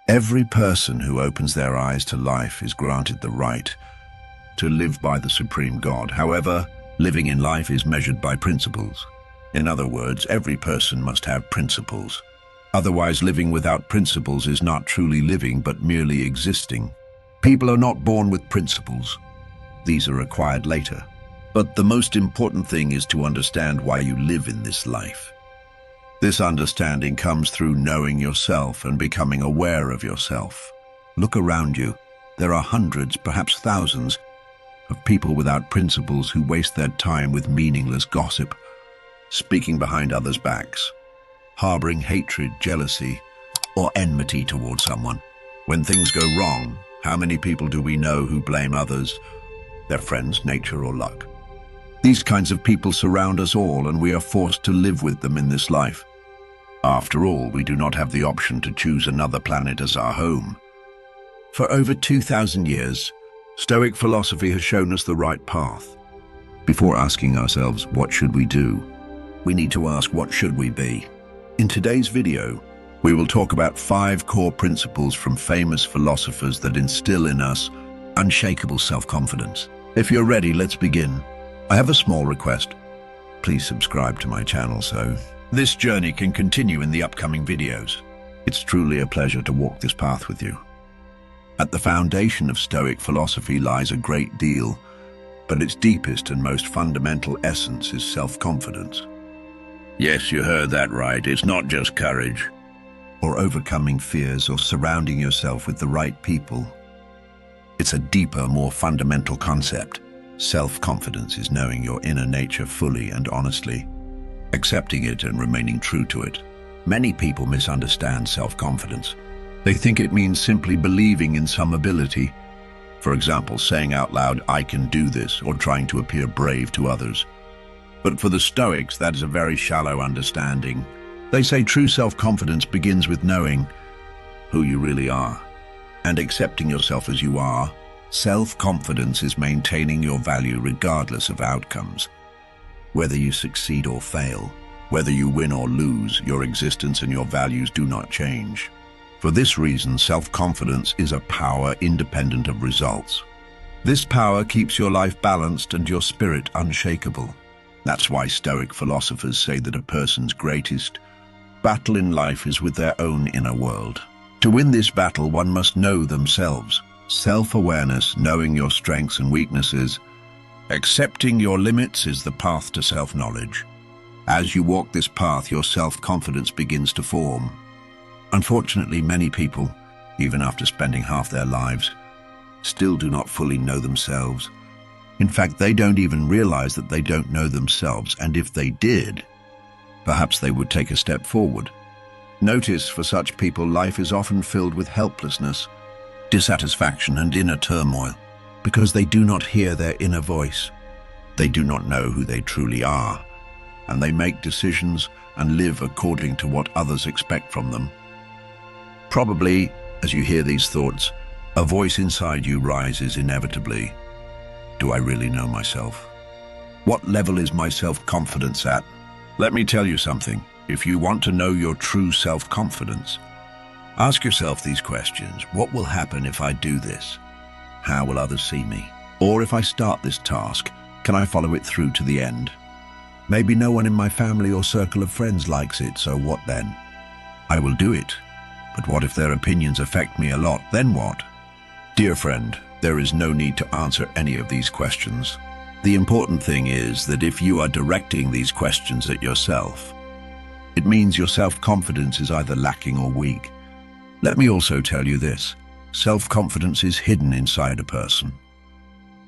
Every person who opens their eyes to life is granted the right to live by the supreme God. However, living in life is measured by principles. In other words, every person must have principles. Otherwise, living without principles is not truly living, but merely existing. People are not born with principles. These are acquired later. But the most important thing is to understand why you live in this life. This understanding comes through knowing yourself and becoming aware of yourself. Look around you. There are hundreds, perhaps thousands, of people without principles who waste their time with meaningless gossip, speaking behind others' backs, harboring hatred, jealousy, or enmity towards someone. When things go wrong, how many people do we know who blame others, their friends, nature, or luck? These kinds of people surround us all, and we are forced to live with them in this life. After all, we do not have the option to choose another planet as our home. For over 2,000 years, Stoic philosophy has shown us the right path. Before asking ourselves, what should we do? We need to ask, what should we be? In today's video, we will talk about 5 core principles from famous philosophers that instill in us unshakable self-confidence. If you're ready, let's begin. I have a small request. Please subscribe to my channel so this journey can continue in the upcoming videos. It's truly a pleasure to walk this path with you. At the foundation of Stoic philosophy lies a great deal, but its deepest and most fundamental essence is self-confidence. Yes, you heard that right. It's not just courage, or overcoming fears, or surrounding yourself with the right people. It's a deeper, more fundamental concept. Self-confidence is knowing your inner nature fully and honestly, accepting it and remaining true to it. Many people misunderstand self-confidence. They think it means simply believing in some ability. For example, saying out loud, "I can do this," or trying to appear brave to others. But for the Stoics, that is a very shallow understanding. They say true self-confidence begins with knowing who you really are and accepting yourself as you are. Self-confidence is maintaining your value regardless of outcomes. Whether you succeed or fail, whether you win or lose, your existence and your values do not change. For this reason, self-confidence is a power independent of results. This power keeps your life balanced and your spirit unshakable. That's why Stoic philosophers say that a person's greatest battle in life is with their own inner world. To win this battle, one must know themselves. Self-awareness, knowing your strengths and weaknesses, accepting your limits is the path to self-knowledge. As you walk this path, your self-confidence begins to form. Unfortunately, many people, even after spending half their lives, still do not fully know themselves. In fact, they don't even realize that they don't know themselves, and if they did, perhaps they would take a step forward. Notice, for such people, life is often filled with helplessness, dissatisfaction, and inner turmoil, because they do not hear their inner voice. They do not know who they truly are, and they make decisions and live according to what others expect from them. Probably, as you hear these thoughts, a voice inside you rises inevitably. Do I really know myself? What level is my self-confidence at? Let me tell you something. If you want to know your true self-confidence, ask yourself these questions. What will happen if I do this? How will others see me? Or if I start this task, can I follow it through to the end? Maybe no one in my family or circle of friends likes it, so what then? I will do it. But what if their opinions affect me a lot? Then what? Dear friend, there is no need to answer any of these questions. The important thing is that if you are directing these questions at yourself, it means your self-confidence is either lacking or weak. Let me also tell you this. Self-confidence is hidden inside a person.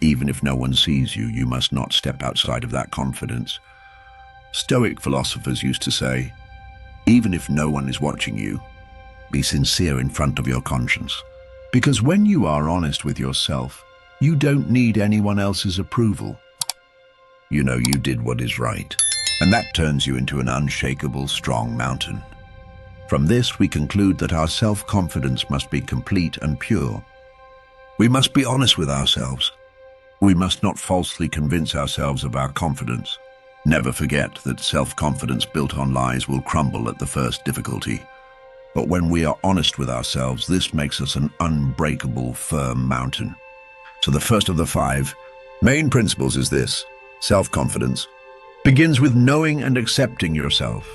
Even if no one sees you, you must not step outside of that confidence. Stoic philosophers used to say, even if no one is watching you, be sincere in front of your conscience. Because when you are honest with yourself, you don't need anyone else's approval. You know you did what is right, and that turns you into an unshakable, strong mountain. From this, we conclude that our self-confidence must be complete and pure. We must be honest with ourselves. We must not falsely convince ourselves of our confidence. Never forget that self-confidence built on lies will crumble at the first difficulty. But when we are honest with ourselves, this makes us an unbreakable, firm mountain. So the first of the 5 main principles is this: self-confidence begins with knowing and accepting yourself.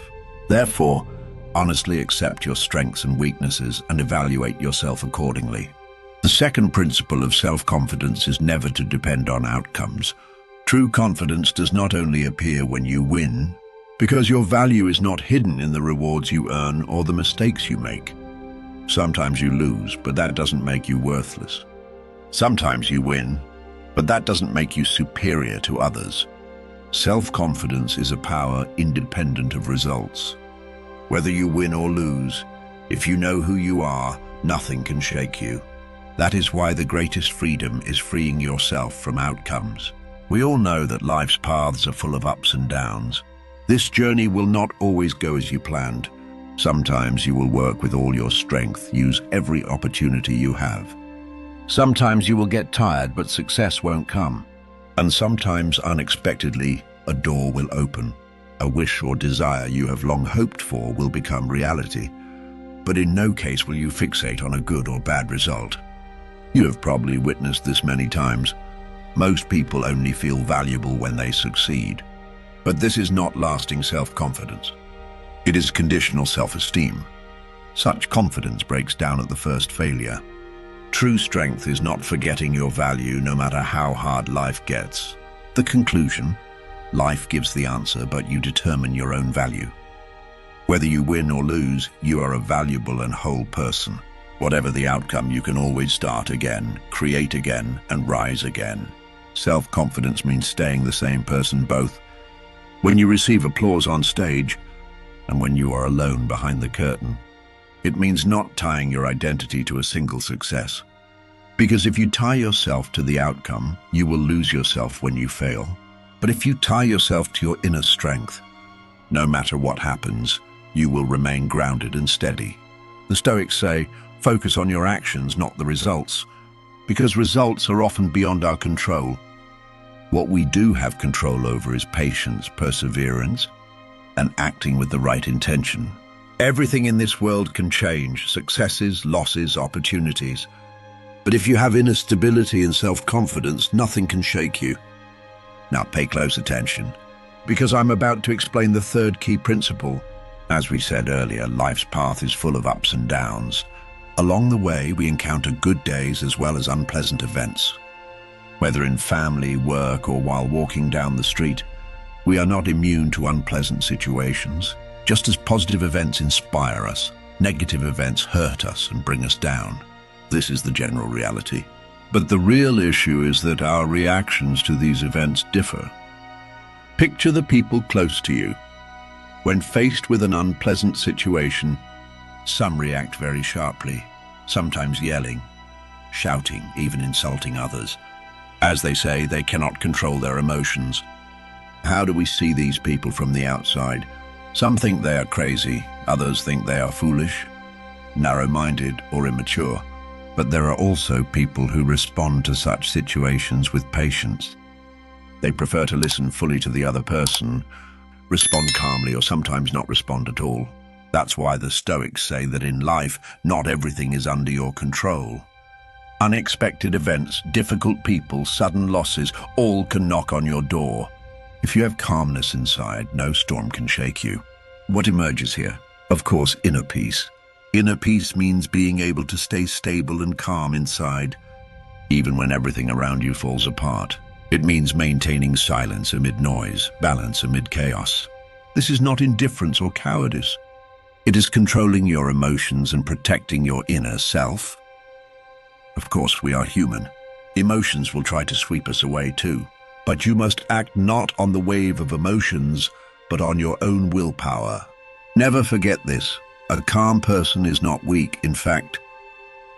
Therefore, honestly accept your strengths and weaknesses and evaluate yourself accordingly. The second principle of self-confidence is never to depend on outcomes. True confidence does not only appear when you win, because your value is not hidden in the rewards you earn or the mistakes you make. Sometimes you lose, but that doesn't make you worthless. Sometimes you win, but that doesn't make you superior to others. Self-confidence is a power independent of results. Whether you win or lose, if you know who you are, nothing can shake you. That is why the greatest freedom is freeing yourself from outcomes. We all know that life's paths are full of ups and downs. This journey will not always go as you planned. Sometimes you will work with all your strength, use every opportunity you have. Sometimes you will get tired, but success won't come. And sometimes, unexpectedly, a door will open. A wish or desire you have long hoped for will become reality. But in no case will you fixate on a good or bad result. You have probably witnessed this many times. Most people only feel valuable when they succeed. But this is not lasting self-confidence. It is conditional self-esteem. Such confidence breaks down at the first failure. True strength is not forgetting your value no matter how hard life gets. The conclusion: life gives the answer, but you determine your own value. Whether you win or lose, you are a valuable and whole person. Whatever the outcome, you can always start again, create again, and rise again. Self-confidence means staying the same person both when you receive applause on stage and when you are alone behind the curtain. It means not tying your identity to a single success. Because if you tie yourself to the outcome, you will lose yourself when you fail. But if you tie yourself to your inner strength, no matter what happens, you will remain grounded and steady. The Stoics say, focus on your actions, not the results, because results are often beyond our control. What we do have control over is patience, perseverance, and acting with the right intention. Everything in this world can change: successes, losses, opportunities. But if you have inner stability and self-confidence, nothing can shake you. Now pay close attention, because I'm about to explain the third key principle. As we said earlier, life's path is full of ups and downs. Along the way, we encounter good days as well as unpleasant events. Whether in family, work, or while walking down the street, we are not immune to unpleasant situations. Just as positive events inspire us, negative events hurt us and bring us down. This is the general reality. But the real issue is that our reactions to these events differ. Picture the people close to you. When faced with an unpleasant situation, some react very sharply, sometimes yelling, shouting, even insulting others. As they say, they cannot control their emotions. How do we see these people from the outside? Some think they are crazy, others think they are foolish, narrow-minded, or immature. But there are also people who respond to such situations with patience. They prefer to listen fully to the other person, respond calmly, or sometimes not respond at all. That's why the Stoics say that in life, not everything is under your control. Unexpected events, difficult people, sudden losses, all can knock on your door. If you have calmness inside, no storm can shake you. What emerges here? Of course, inner peace. Inner peace means being able to stay stable and calm inside, even when everything around you falls apart. It means maintaining silence amid noise, balance amid chaos. This is not indifference or cowardice. It is controlling your emotions and protecting your inner self. Of course, we are human. Emotions will try to sweep us away too. But you must act not on the wave of emotions, but on your own willpower. Never forget this. A calm person is not weak. In fact,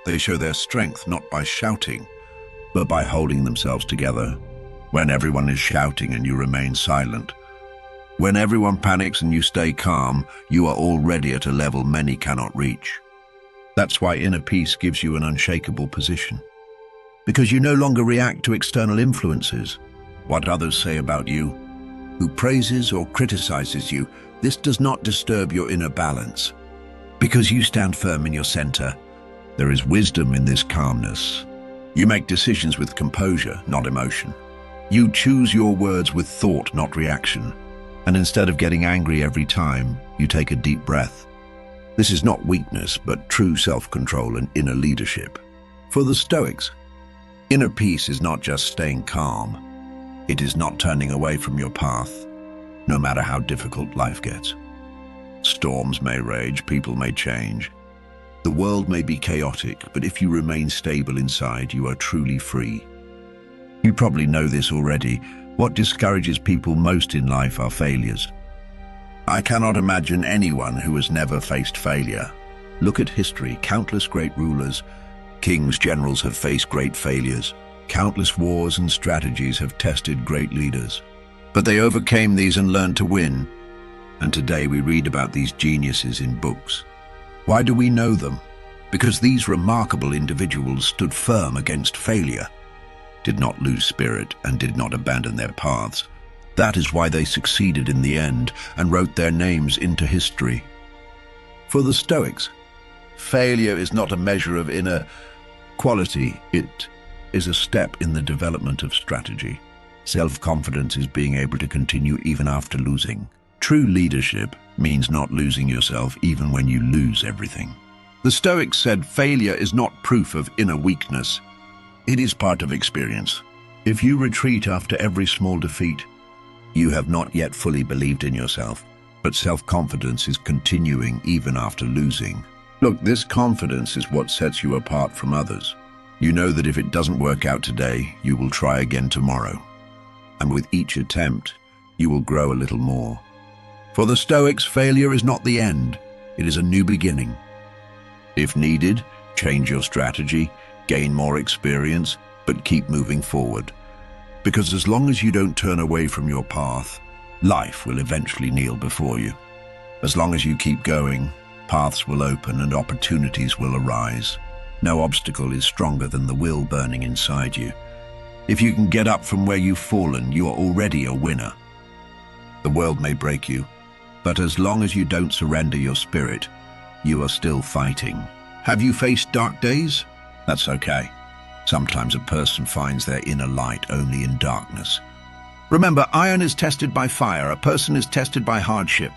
they show their strength not by shouting, but by holding themselves together. When everyone is shouting and you remain silent, when everyone panics and you stay calm, you are already at a level many cannot reach. That's why inner peace gives you an unshakable position. Because you no longer react to external influences, what others say about you, who praises or criticizes you. This does not disturb your inner balance. Because you stand firm in your center, there is wisdom in this calmness. You make decisions with composure, not emotion. You choose your words with thought, not reaction. And instead of getting angry every time, you take a deep breath. This is not weakness, but true self-control and inner leadership. For the Stoics, inner peace is not just staying calm. It is not turning away from your path, no matter how difficult life gets. Storms may rage, people may change. The world may be chaotic, but if you remain stable inside, you are truly free. You probably know this already. What discourages people most in life are failures. I cannot imagine anyone who has never faced failure. Look at history. Countless great rulers, kings, generals have faced great failures. Countless wars and strategies have tested great leaders. But they overcame these and learned to win. And today we read about these geniuses in books. Why do we know them? Because these remarkable individuals stood firm against failure, did not lose spirit, and did not abandon their paths. That is why they succeeded in the end and wrote their names into history. For the Stoics, failure is not a measure of inner quality. It is a step in the development of strategy. Self-confidence is being able to continue even after losing. True leadership means not losing yourself even when you lose everything. The Stoics said failure is not proof of inner weakness. It is part of experience. If you retreat after every small defeat, you have not yet fully believed in yourself, but self-confidence is continuing even after losing. Look, this confidence is what sets you apart from others. You know that if it doesn't work out today, you will try again tomorrow. And with each attempt, you will grow a little more. For the Stoics, failure is not the end. It is a new beginning. If needed, change your strategy, gain more experience, but keep moving forward. Because as long as you don't turn away from your path, life will eventually kneel before you. As long as you keep going, paths will open and opportunities will arise. No obstacle is stronger than the will burning inside you. If you can get up from where you've fallen, you are already a winner. The world may break you, but as long as you don't surrender your spirit, you are still fighting. Have you faced dark days? That's okay. Sometimes a person finds their inner light only in darkness. Remember, iron is tested by fire. A person is tested by hardship.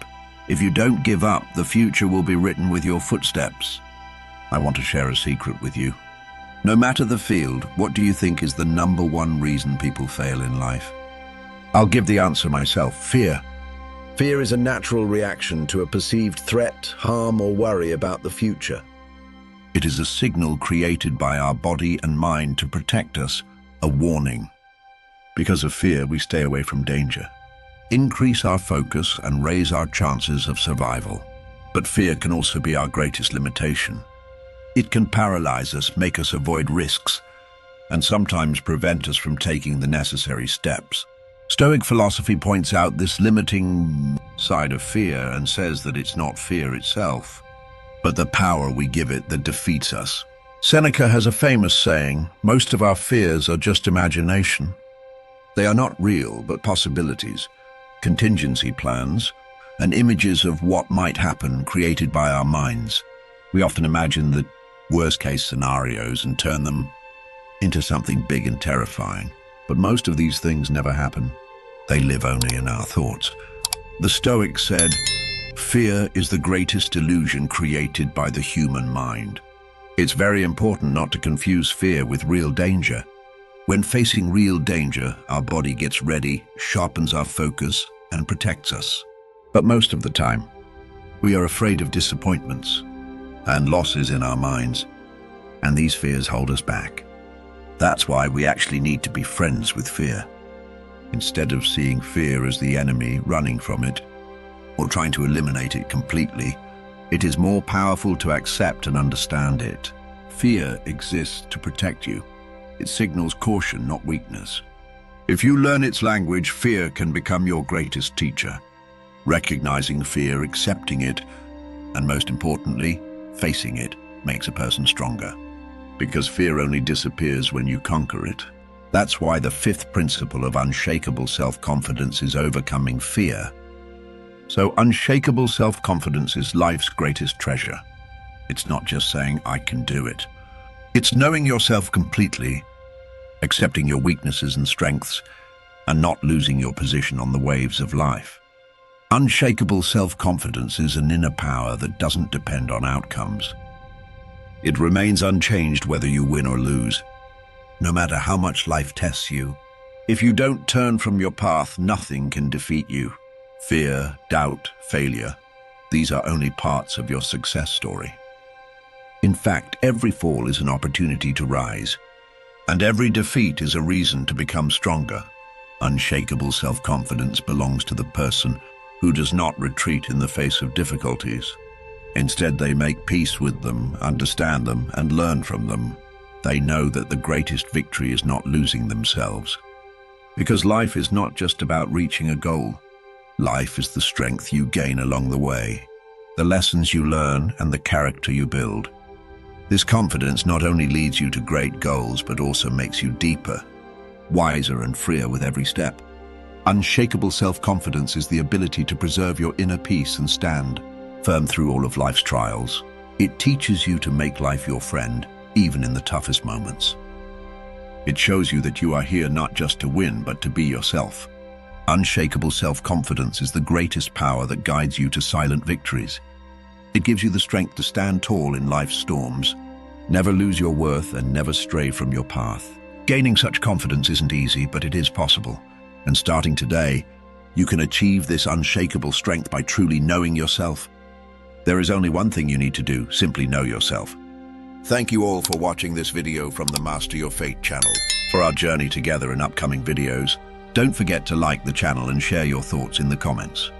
If you don't give up, the future will be written with your footsteps. I want to share a secret with you. No matter the field, what do you think is the #1 reason people fail in life? I'll give the answer myself: fear. Fear is a natural reaction to a perceived threat, harm, or worry about the future. It is a signal created by our body and mind to protect us, a warning. Because of fear, we stay away from danger, increase our focus, and raise our chances of survival. But fear can also be our greatest limitation. It can paralyze us, make us avoid risks, and sometimes prevent us from taking the necessary steps. Stoic philosophy points out this limiting side of fear and says that it's not fear itself, but the power we give it that defeats us. Seneca has a famous saying, "Most of our fears are just imagination." They are not real, but possibilities, contingency plans, and images of what might happen created by our minds. We often imagine the worst-case scenarios and turn them into something big and terrifying. But most of these things never happen. They live only in our thoughts. The Stoics said, fear is the greatest illusion created by the human mind. It's very important not to confuse fear with real danger. When facing real danger, our body gets ready, sharpens our focus, and protects us. But most of the time, we are afraid of disappointments and losses in our minds, and these fears hold us back. That's why we actually need to be friends with fear. Instead of seeing fear as the enemy, running from it, or trying to eliminate it completely, it is more powerful to accept and understand it. Fear exists to protect you. It signals caution, not weakness. If you learn its language, fear can become your greatest teacher. Recognizing fear, accepting it, and most importantly, facing it, makes a person stronger. Because fear only disappears when you conquer it. That's why the 5th principle of unshakable self-confidence is overcoming fear. So unshakable self-confidence is life's greatest treasure. It's not just saying, I can do it. It's knowing yourself completely, accepting your weaknesses and strengths, and not losing your position on the waves of life. Unshakable self-confidence is an inner power that doesn't depend on outcomes. It remains unchanged whether you win or lose, no matter how much life tests you. If you don't turn from your path, nothing can defeat you. Fear, doubt, failure, these are only parts of your success story. In fact, every fall is an opportunity to rise, and every defeat is a reason to become stronger. Unshakable self-confidence belongs to the person who does not retreat in the face of difficulties. Instead, they make peace with them, understand them, and learn from them. They know that the greatest victory is not losing themselves. Because life is not just about reaching a goal. Life is the strength you gain along the way, the lessons you learn, and the character you build. This confidence not only leads you to great goals, but also makes you deeper, wiser, and freer with every step. Unshakable self-confidence is the ability to preserve your inner peace and stand firm through all of life's trials. It teaches you to make life your friend, even in the toughest moments. It shows you that you are here not just to win, but to be yourself. Unshakable self-confidence is the greatest power that guides you to silent victories. It gives you the strength to stand tall in life's storms, never lose your worth, and never stray from your path. Gaining such confidence isn't easy, but it is possible. And starting today, you can achieve this unshakable strength by truly knowing yourself. There is only one thing you need to do: simply know yourself. Thank you all for watching this video from the Master Your Fate channel. For our journey together in upcoming videos, don't forget to like the channel and share your thoughts in the comments.